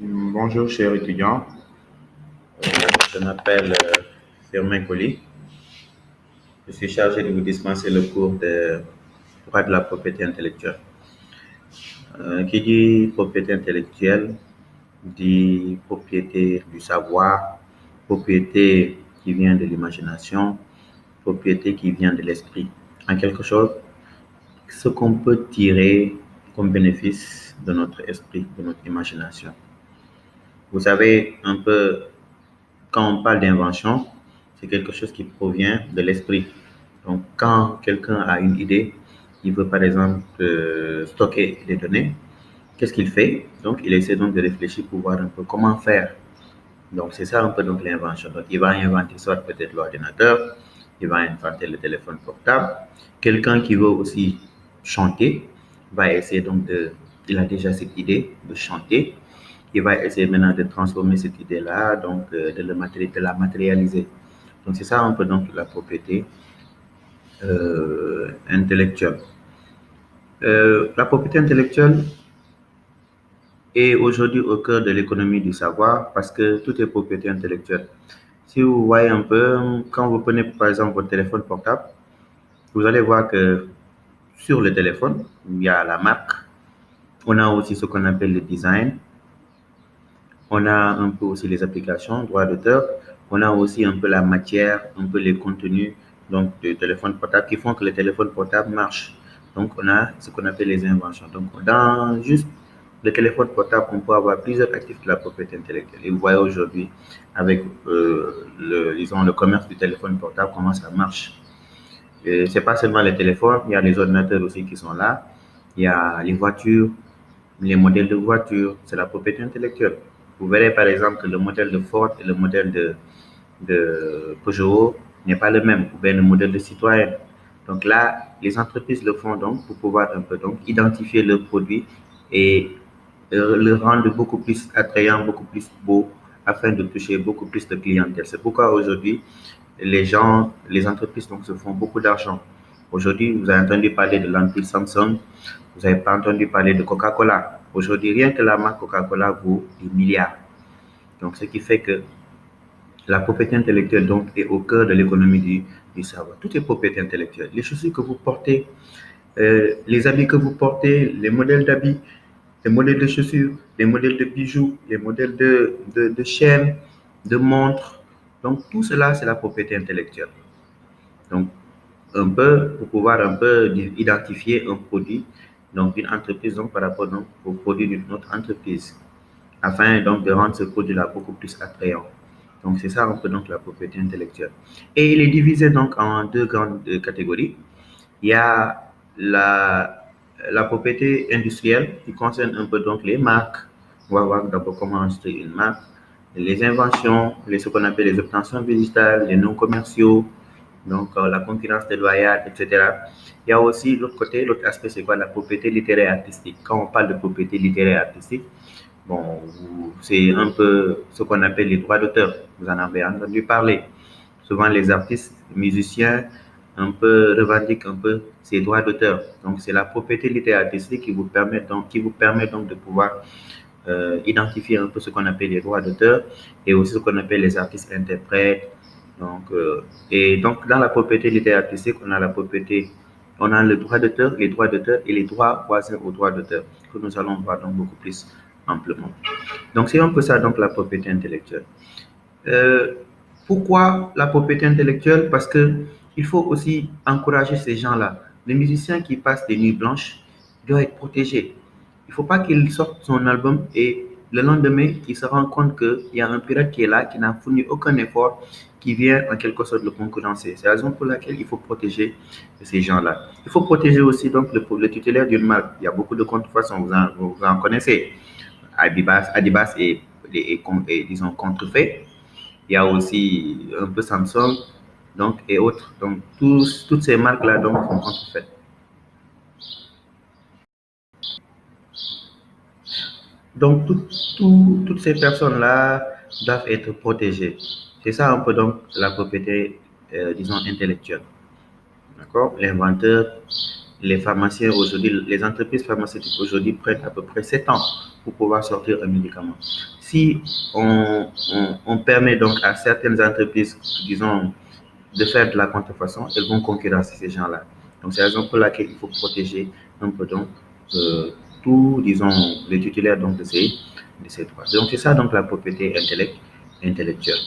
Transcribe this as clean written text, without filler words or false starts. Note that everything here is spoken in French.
Bonjour, chers étudiants. Je m'appelle Firmin Colli. Je suis chargé de vous dispenser le cours de droit de la propriété intellectuelle. Qui dit propriété intellectuelle dit propriété du savoir, propriété qui vient de l'imagination, propriété qui vient de l'esprit. En quelque chose, ce qu'on peut tirer comme bénéfice de notre esprit, de notre imagination. Vous savez un peu, quand on parle d'invention, c'est quelque chose qui provient de l'esprit. Donc, quand quelqu'un a une idée, il veut par exemple stocker des données, qu'est-ce qu'il fait? Donc, il essaie donc de réfléchir pour voir un peu comment faire. Donc, c'est ça un peu donc l'invention. Donc, il va inventer soit peut-être l'ordinateur, il va inventer le téléphone portable. Quelqu'un qui veut aussi chanter va essayer donc il a déjà cette idée de chanter. Il va essayer maintenant de transformer cette idée-là, donc de la matérialiser. Donc, c'est ça un peu donc la propriété intellectuelle. La propriété intellectuelle est aujourd'hui au cœur de l'économie du savoir parce que tout est propriété intellectuelle. Si vous voyez un peu, quand vous prenez par exemple votre téléphone portable, vous allez voir que sur le téléphone, il y a la marque, on a aussi ce qu'on appelle le design, on a un peu aussi les applications, droit d'auteur, on a aussi un peu la matière, un peu les contenus donc, du téléphone portable qui font que le téléphone portable marche. Donc, on a ce qu'on appelle les inventions. Donc, dans juste le téléphone portable, on peut avoir plusieurs actifs de la propriété intellectuelle. Et vous voyez aujourd'hui, avec disons, le commerce du téléphone portable, comment ça marche. C'est pas seulement les téléphones, il y a les ordinateurs aussi qui sont là. Il y a les voitures, les modèles de voitures, c'est la propriété intellectuelle. Vous verrez par exemple que le modèle de Ford et le modèle de Peugeot n'est pas le même, ou bien le modèle de Citroën. Donc là, les entreprises le font donc pour pouvoir un peu donc identifier leurs produits et le rendre beaucoup plus attrayant, beaucoup plus beau, afin de toucher beaucoup plus de clientèle. C'est pourquoi aujourd'hui, les entreprises donc, se font beaucoup d'argent. Aujourd'hui, vous avez entendu parler de l'empire Samsung, vous n'avez pas entendu parler de Coca-Cola. Aujourd'hui, rien que la marque Coca-Cola vaut des milliards. Donc, ce qui fait que la propriété intellectuelle donc, est au cœur de l'économie du savoir. Tout est propriété intellectuelle. Les chaussures que vous portez, les habits que vous portez, les modèles d'habits, les modèles de chaussures, les modèles de bijoux, les modèles de chaînes, de montres. Donc, tout cela, c'est la propriété intellectuelle. Donc, un peu, pour pouvoir un peu identifier un produit, donc une entreprise, donc par rapport donc, au produit d'une autre entreprise, afin donc de rendre ce produit-là beaucoup plus attrayant. Donc, c'est ça un peu donc la propriété intellectuelle. Et il est divisé donc en deux grandes catégories. Il y a la propriété industrielle qui concerne un peu donc les marques. On va voir d'abord comment enregistrer une marque, les inventions, ce qu'on appelle les obtentions digitales, les non commerciaux, donc la concurrence déloyale, etc. Il y a aussi l'autre côté, l'autre aspect, c'est quoi? La propriété littéraire et artistique. Quand on parle de propriété littéraire et artistique, bon, c'est un peu ce qu'on appelle les droits d'auteur. Vous en avez entendu parler. Souvent, les artistes, les musiciens, un peu revendiquent un peu ces droits d'auteur. Donc, c'est la propriété littéraire artistique qui vous permet donc de pouvoir identifier un peu ce qu'on appelle les droits d'auteur et aussi ce qu'on appelle les artistes interprètes. Donc, et donc, dans la propriété littéraire artistique, on a le droit d'auteur, les droits d'auteur et les droits voisins aux droits d'auteur que nous allons voir donc beaucoup plus amplement. Donc, c'est un peu ça, donc, la propriété intellectuelle. Euh, Pourquoi la propriété intellectuelle? Parce que il faut aussi encourager ces gens-là. Les musiciens qui passent des nuits blanches doivent être protégés. Il ne faut pas qu'il sorte son album et le lendemain, il se rend compte qu'il y a un pirate qui est là, qui n'a fourni aucun effort, qui vient en quelque sorte le concurrencer. C'est la raison pour laquelle il faut protéger ces gens-là. Il faut protéger aussi donc le titulaire d'une marque. Il y a beaucoup de contrefaçons, vous en connaissez. Adibas est, disons, contrefait. Il y a aussi un peu Samsung donc, et autres. Donc, toutes ces marques-là donc, sont contrefaites. Donc, toutes ces personnes-là doivent être protégées. C'est ça un peu donc la propriété, disons, intellectuelle. D'accord? L'inventeur, les pharmaciens aujourd'hui, les entreprises pharmaceutiques aujourd'hui prennent à peu près 7 ans pour pouvoir sortir un médicament. Si on permet donc à certaines entreprises, disons, de faire de la contrefaçon, elles vont concurrencer ces gens-là. Donc, c'est la raison pour laquelle il faut protéger un peu donc euh, tous, disons, les titulaires donc, de ces droits. Donc, c'est ça donc la propriété intellectuelle.